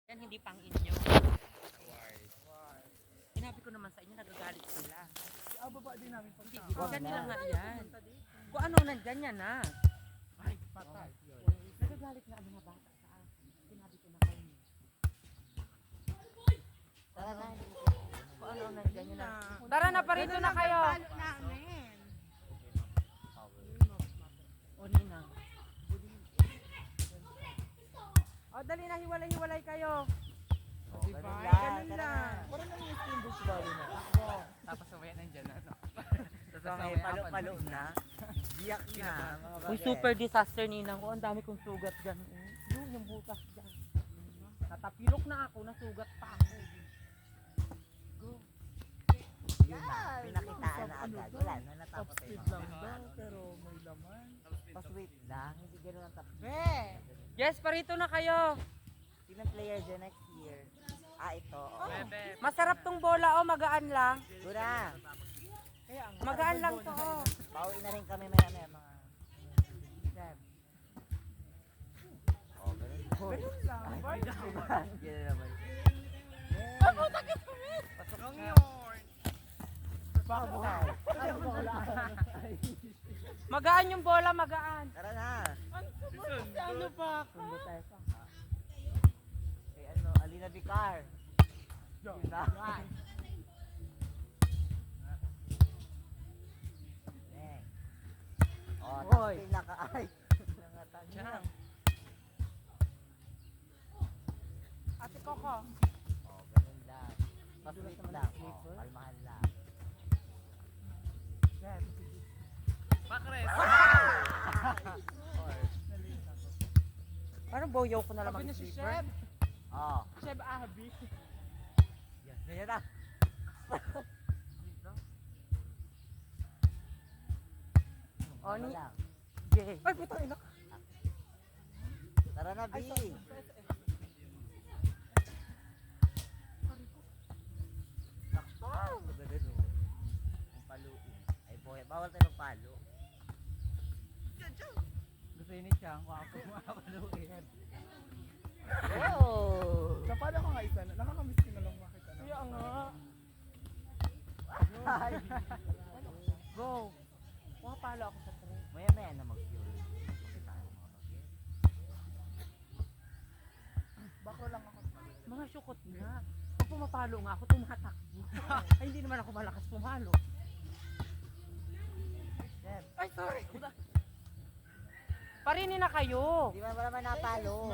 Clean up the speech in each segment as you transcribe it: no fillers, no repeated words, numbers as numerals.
Yan hindi pang inyo. Sinabi ko naman sa inyo, nagagalit sila. Baba din namin pag Hindi, ganyan nga yan. Kung ano nandyan yan na. Ay, patay. Nagagalit na ang mga bata sa akin. Sinabi ko na kayo. Tara na. Kung ano nandyan yun na. Tara na, parito na kayo. O Nina. O dali na, hiwalay-hiwalay kayo. Diba? Ganun lang. Parang nang yung steamboat bali na. Tapos mamaya nandyan na, no? So, may palo-palo na. Biyak na. Uy, super disaster Ninang ko. Ang dami kong sugat dyan. Yung butas dyan. Natapilok na ako, nasugat pa ako. Yun na. Pinakitaan na agad. Wala na, natapos Top speed lang daw, pero may laman. Pa-sweet lang. Hindi gano'n ang top. Yes, parito na kayo. Sinong player dyan next year? Ito. Masarap tong bola, magaan lang. Gura. Magaan lang to, Pauwi na rin kami maya-maya mga... Sab. Oh, ganun lang. Ganun lang. Ganun naman. Ako, takit kami. Pasok ang yun! Bakit? Magaan yung bola, magaan. Tara na. Ano pa? Sundo tayo pa. Kay Alina Vicar. Yun na. Oh, tapos pinaka-ay. Diyan. Ate Coco. Oh, ganun lang. Pa-sweet lang. Oh, kalmahan lang. Bakres! Parang boyaw ko na lang mag-sleeper. Oh. Chef Abby. Yan. Ganyan na. O, ni... lang. Jay. Ay, putang ina. Tara na, B. Sakto. Ganun, oh. Ang paluin. Ay, boy. Bawal tayo magpalo. Gusto yun ni Chang, kung ako makapaluin. Oh! So, paano ko nga isa na? Nakakamiss ko na lang makita na. Kaya nga. Ay. Go. Pumapalo ako sa tray. Maya-maya na mag-fuel. Kasi tayo mga bagay. Bako lang ako. Mga syukot nga. Pag pumapalo nga ako, tumatakbo. Ay, hindi naman ako malakas pumalo. Chef, Ay, sorry. Parinin na kayo. di ba naman napalo?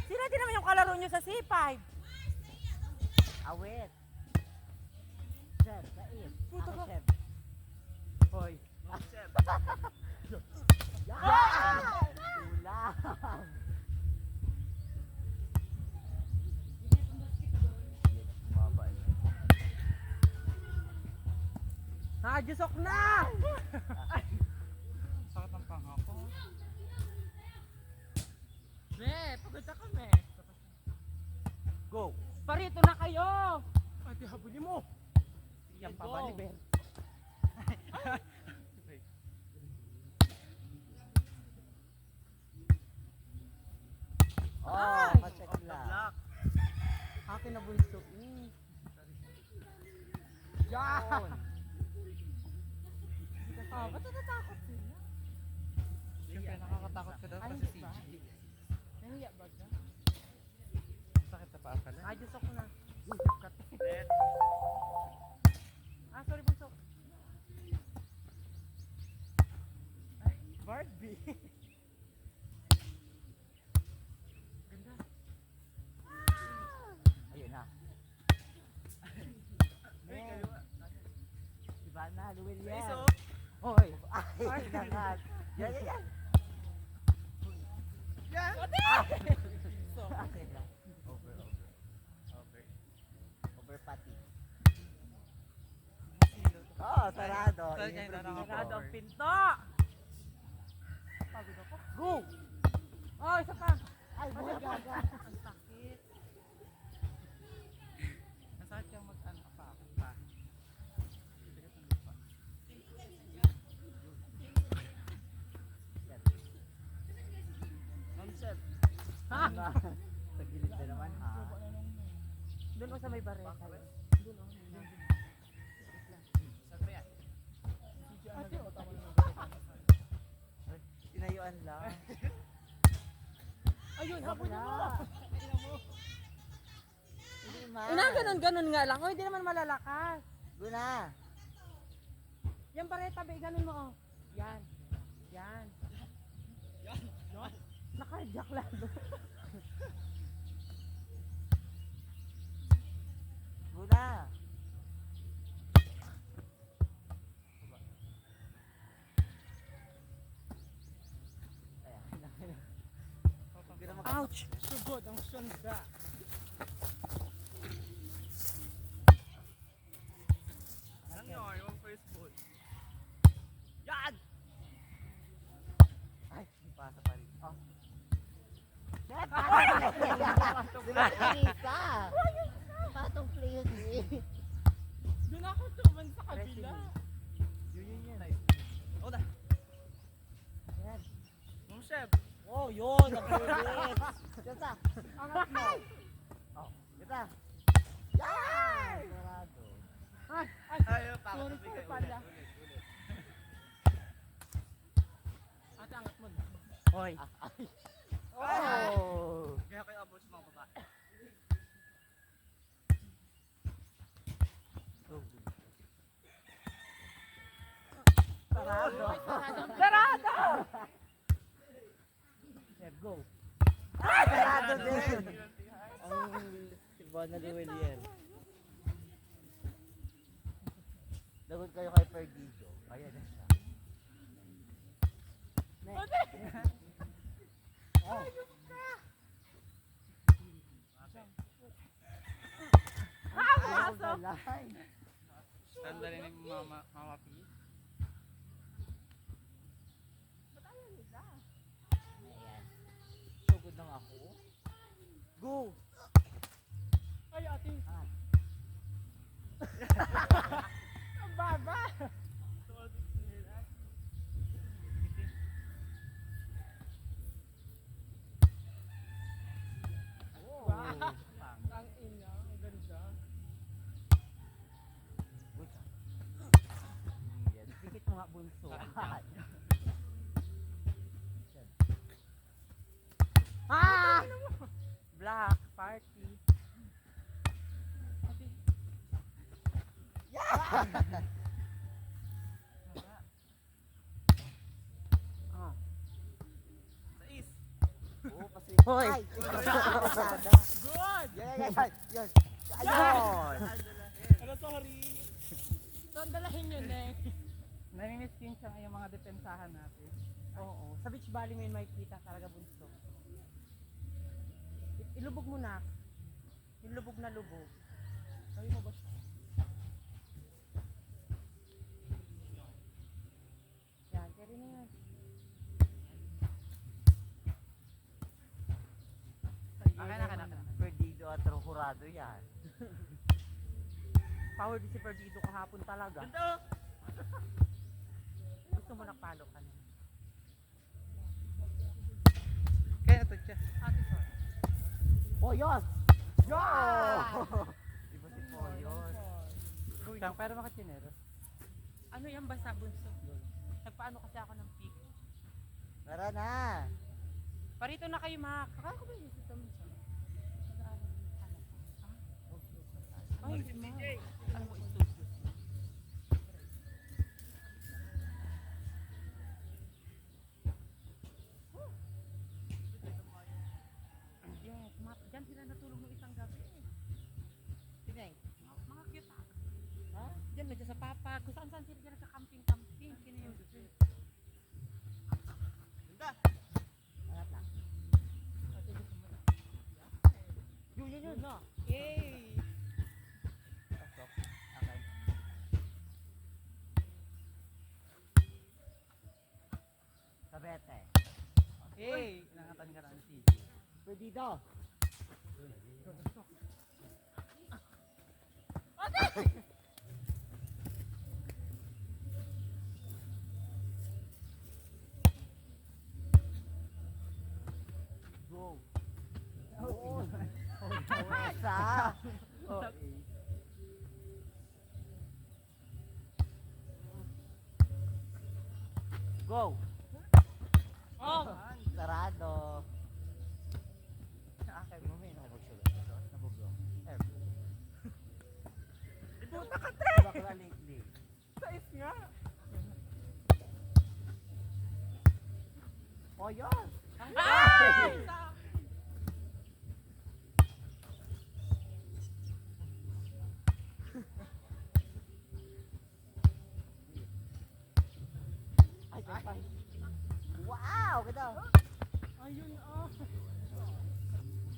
Sila din naman yung kalaro nyo sa C5. Awit. Chef,ait. Puta Ako, ka. chef. Hoy. Yan! Ulang! Baba eh. Nakajusok na! Sakit ang panga ko. Be, pagod na kami. Go! Parito na kayo! Ate, habulin mo! Yan pa ba ni Ben? Oh, pacheck lang. Akin na bunso. Yan! Ah, ba't natatakot sila? Siyempre, nakakatakot ka daw pa sa CG. Nahiya ba ka? Sakit sa paa pala. Nakajusok ko na. Sorry bunso. Barbie! Ganda. Ayun na. Diba na, Luwil yan. Hoy. Ay, nangat. Yan, yan, yan. Yan! Okay lang. Over. Over pati. Oh, sarado. Sarado yung Improviso. Sarado ang pinto. Pagod ako. Go! Oh, isa pa. Ay, boy, gaga. Ang sakit. Nasakit kang mag-ano pa. Pa. Tigas ng lupa. Ma'am, chef. Ha? Sa gilid na naman, ha? o sa may bareta. Doon o. Saan ba yan? Si Gian nagpatama na ng Tinayuan lang. Ayun, habulin mo! Hindi man. Ganun nga lang. O, hindi naman malalakas. Guna. Yan bareta, be, ganun mo, oh. Yan. Yan. Naka-jack lang doon. Guna. Ouch! Sugod ang sanda. Anong yun? Yung first ball. Yan! Ay, hindi pasa pa rin. Oh. Isa. Patong player eh. Doon ako tuman sa kabila. Yun. Oh, na. Yan. Mong chef. Oh, yun. Ang-favorite. Gata. Angat mo. Oh, gata. Yan! Sarado. Ay, Ayaw pa. sorry po Ulit. pala. Ate, angat mo. Hoy. Oh! Kaya kayo abos mga babae. Sarado. Sarado! Sir, go. Ah, sarado din. Ang si Bona Luwelier. Lagot kayo kay Perdido. Ayan na siya. Oh. Pasok! Sandali ni Mama P. Ayan. Sugod lang ako. Go! Ay, ate. Ah. Ang baba! Oh. Wow! Ang ina, ang ganda. Good. Yan. Pikit mo nga bunso. Ah! Black party. Ah. Sa is. Oo, kasi. Hoy. Ay! Pasada. Good! Yan. Ayun! Ano, sorry. Saan dalahin yun eh? Namimiss yun siya yung mga depensahan natin. Oo. Sa Beach Valley mo yun makikita talaga bunso. Ilubog mo na. Ilubog na lubog. Sabi mo ba siya? Yan, carry na yan. Akin. Perdido at Rohurado yan. Power di si Perdido kahapon talaga. Ganda! Gusto mo nakpalo ka na. Kaya ito siya. Poyos! Yo! Iba si Poyos. Siyang pero makachinero. Ano yan basta bunso? Nagpaano kasi ako ng pig. Tara na! Parito na kayo, Mac. Akala ko ba yung ito mo siya? Ay, Mac. Ano mo studio? Yes, Mac. Diyan sila natulog ng isang gabi. Tingnan. Mga cute ah. Ha? Diyan, medyo sa papa. Kung saan sila dyan nagka-camping-camping. Kino yun? Ganda! Angat lang. Yun na. Yay! Pasok. Okay. Sabete. Hey! Nangatan ka na si Perdido! Go! Oo! Isa! Oh, eh. Go! Oh! Sarado. Sa akin mo, may nakapagsulat. Nabuglo. Puta ka, te! Bakla lately. Sais nga! Oh, yun! Ay! Ay, ay. Wow! Ganda! Ayun, oh.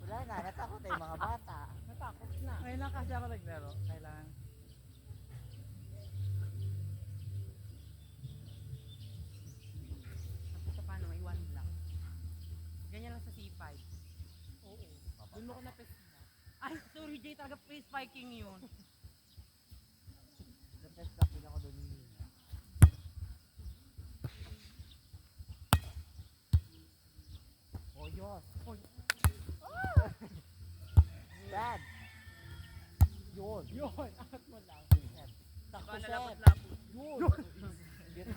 Wala na, natakot yung mga bata. Natakot na. Ngayon lang kasi ako naglaro. Kailangan. Sa paano, may 1 lang. Ganyan lang sa C5. Oo. Doon mo ko napesina. Ay, sorry Jay, talaga face spiking yun. Nag-test up din ako doon. Oh, yun! Dad! Yun! Yun, angat mo lang. Sakto, Baka Seth! nalapot-lapot. Yun! Yes,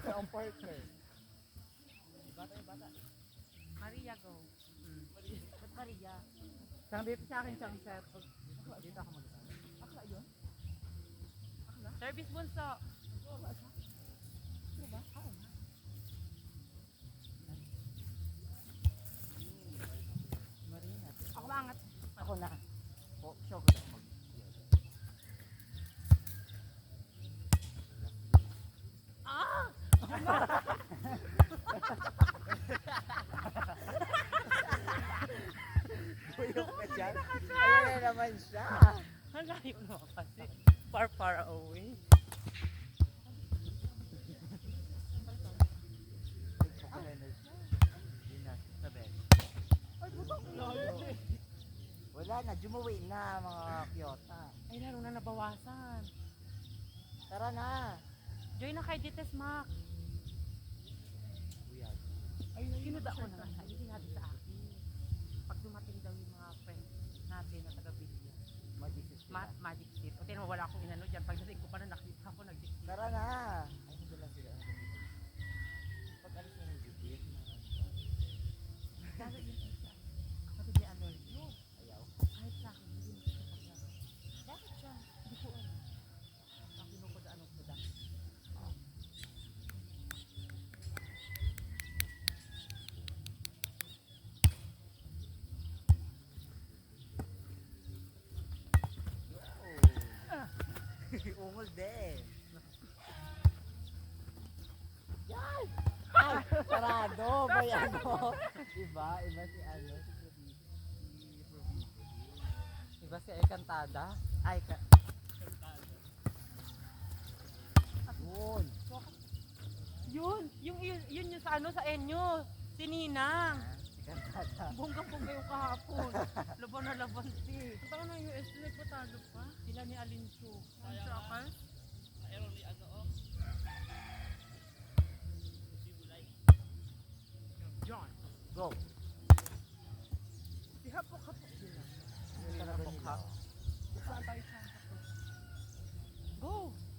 Ang partner. bata. Maria, go. Ba't Maria? Siyang dito sa akin, siyang set. Dito ako mag-set. Akla yun? Service bunso. Diba? Oo nga. Marina. Ako maangat. Ako na. Oh, show ko na mag Ah! Buyok ka dyan. Ayun na naman siya. Ang layo mo kasi. Far, far away. Yun na, sabi. Ay, butok. Layo eh. Wala na, jumuwi na mga Kyota. Ay, laro na nabawasan. Tara na. Join na kay Dites Mac. Buyag. Ay, Kinuda ko naman siya. Hindi natin sa akin. Pag dumating daw yung mga friends natin na taga-Bilya. Mag-isis sila. Magic Street. O tinan mo, wala akong inano dyan. Pagdating ko pa na nakita ko nag-dictate. Tara na. Ay, hindi lang sila. Pag alis na yung gigit. Lalo yun isa. Kapatid ni Anol. No, Ayaw. kahit sa akin, hindi mo siya paglaro. Bakit siya? Hindi ko alam. Ang kinukuda ko da. Ungol din. Yan! Ay, sarado. May ano. Iba si ano. Si Proviso. Iba si Encantada. Ay, Yun. Yun yung sa ano, sa Enyo. Si Ninang. Si Kantada. Bonggang-bongga yung kahapon. Laban na laban si. Ito na US, nagpatalo pa. Sila ni Alincho. Ang sakal. Ayun ni ano, oh. John. Go. Si hapok-hapok din ah. Yun talaga nila. Saan tayo siya? Go.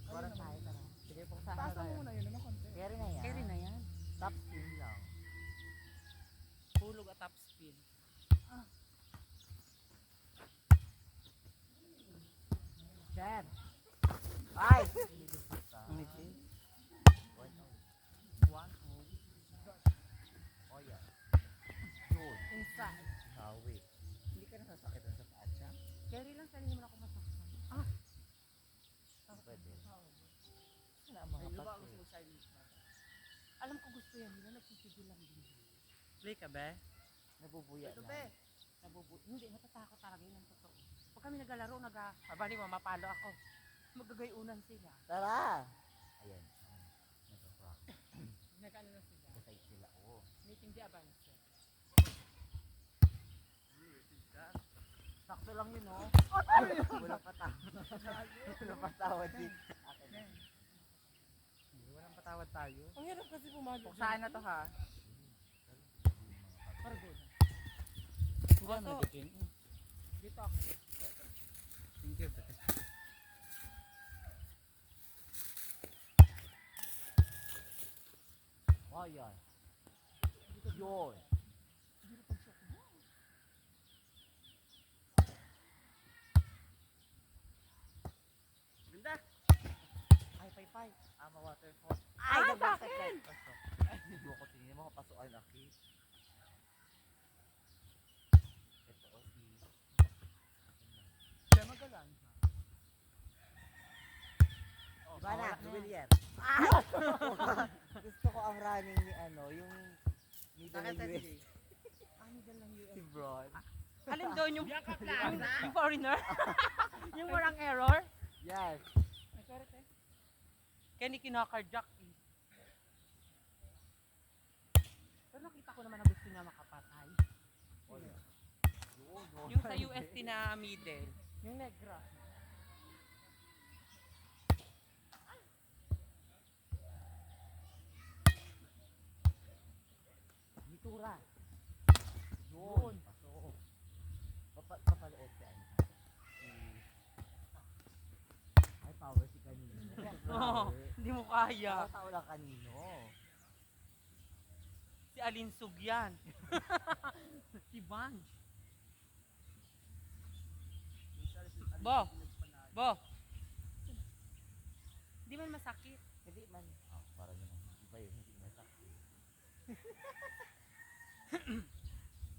Para tayo, tara. Sige, puksahan na Taas mo tayo. muna yun, ano konti. Carry na yan. Carry na yan. Top spin lang. Hulog at top spin. Chad. Ay! Umitin. One. Oh, yeah. Yun. Inside. Kawi. Hindi ka nasasakitan sa paa siya? Carry lang, sarili mo na ako masaktan. Ah, Pwede. Wala ang mga pati. alam ko gusto yan. Nila nagsisigil lang din. Play ka ba? Nabubuya Ito na. be. Hindi, natatakot talaga yun ang totoo. Pag kami nagalaro, abali mo, mapalo ako. Magagayunan sila. Tara! Ayan. Nag-rock. Nag-ano na sila. Nag-side sila. Oo. Meeting di avance. Sakto lang yun, oh. Walang patawad. Walang patawad din. Akin na. Walang patawad tayo. Ang hirap kasi pumalit. Puksahan na to ha. Pargo na. Hindi Oso. nagiging. Dito ako. Thank you. Oh, yan. Yun. Ganda. Ay, ama waterfall. Ah, nabasa sa ka. akin! Pasok. Hindi ko tingin mo kapasukan aki. Ito o si... Siya magalang. Oh, Diba na? wala na. Jubilier. Gusto ko ang running ni ano, yung middle Bakit ng sa US. DJ? Si Bron. Alin doon yung, Bianca yung, Plaza. yung foreigner? Yung walang error? Yes. Ay, sorry, te. Kaya ni kinakarjack eh. Pero nakita ko naman na gusto niya makapatay. Oh, yan. Yun. Yung sa UST na middle. Yung negra. Mitura. Yun. Pasok. Papaliit si ano. Ay, power si kanino. Oo, hindi mo kaya. Tao lang kanino. Si Alinsug yan. Si Van. Bo! Bo! Hindi man masakit. Hindi man. Oh, para naman. Iba yun. Hindi masakit.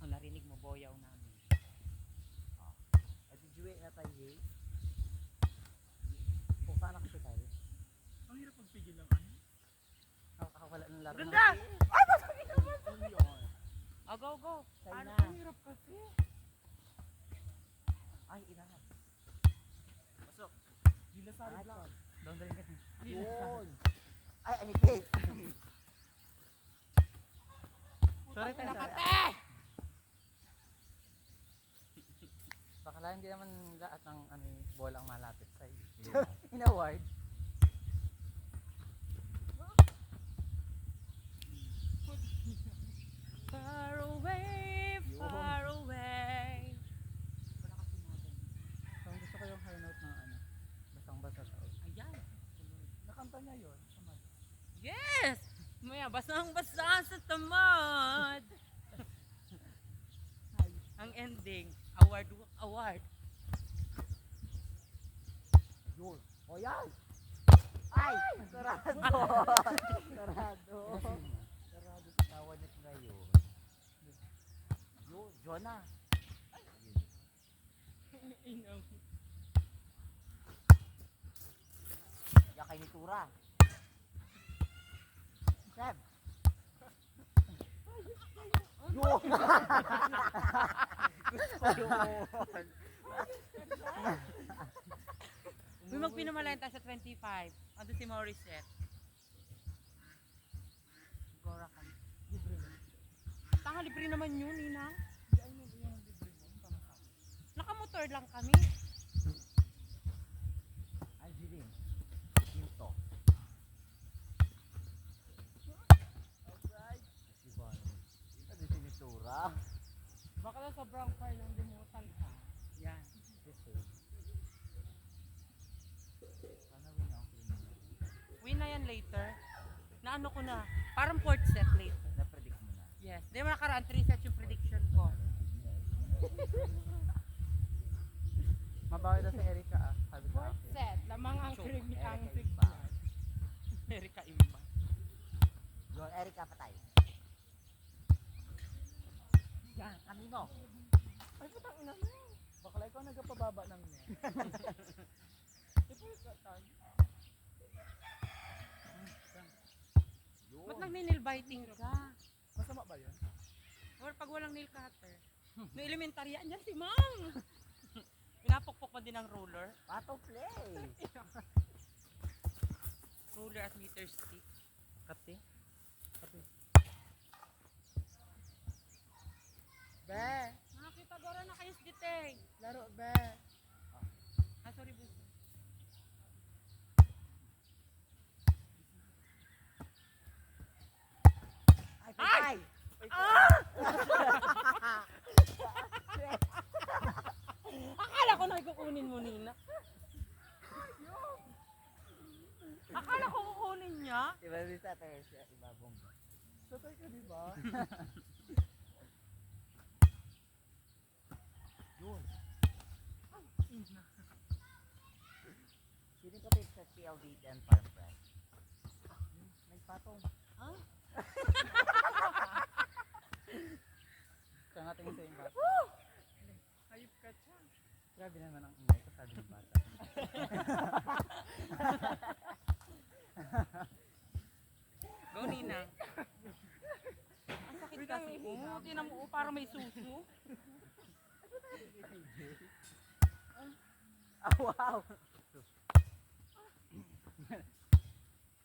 Ang narinig mo, boyaw namin. At juwe na tayo. Kung saan ako tayo. Ang hirap magpigil ng ano. Nakakawala ng laro. Ganda! Oh, go, go. China. Ano? Ang hirap kasi. Ay, inahan. Pasok. Dilasari Ay, lang. Down the ring kasi. yun. Ay, anipis. Sorry, tayo. Nakate! Bakala hindi naman lahat ng ano, bola ang malapit sa iyo. In-award. Far away, far away. So, ang gusto ko yung high note ng ano, basang-basa sa Ayan. Nakanta niya yun. Tamad. Yes! Maya, basang-basa sa tamad. Ang ending, award. Yun. O yan. Ay! Sarado. Sarado. Sarado sa kawanet ngayon. Yun. Jonah. Yun. Inang. Yakay ni Tura. Seb. Yun. Gusto ko yun. Uy, magpinamalenta sa 25. Ando si Morissette. Gora ka. Tanga, libre naman yun, Nina. Hindi ay mo yung libre mo. Tama ka. Nakamotor lang kami. Angeline. Quinto. Alright. Diba? Ano si ni Tura? Baka na sobrang far nang limutan ka. Yan. Kasi. Sana win ako criminal. Win na yan later. Naano ko na. Parang fourth set later. Na-predict mo na. Yes. Di ba nakaraan 3 sets yung prediction ko. Mabawi daw si Erika ah, sabi sa Fourth akin. set. Lamang ang Choke. krimi ang Erika signal. Erika Imba. Yun, Erika patay. Yan, kanino? Ay, putang ina mo. Bakla ikaw nagpababa ng net. Ito yung katan. Yun. Ba't nag-nail biting ka? Masama ba yun? Or pag walang nail cutter. May elementary yan si Mang. Pinapokpok mo din ang ruler. Pato play. Ruler at meter stick. Kati? Kati. Be. Nakakita gora na kayo dite. Laro, be. Ah, sorry boss. Ay, patay. Kunin mo, Nina. Akala ko kukunin niya. Iba rin sa tayo siya, ibabong. Tatay ka, di ba? Yun. Sino kapit sa CLD and Farm Fresh? May patong. Siya nga tingin sa yung bata. Hayop ka siya. Grabe naman ang ingay ko, sabi ng bata. Go, Nina. Ang sakit kasi. Tinan mo, parang may suso. Ah, wow!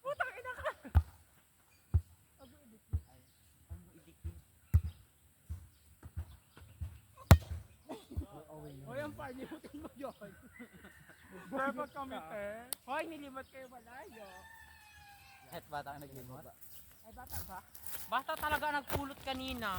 Putang ina ka. Ano idikit? Hoy, ang panimutin mo yun. Dapat kami, Hoy, nilimat kayo malayo. Kahit bata ang naglimot. Ay, bata ba? Basta talaga nagpulot kanina.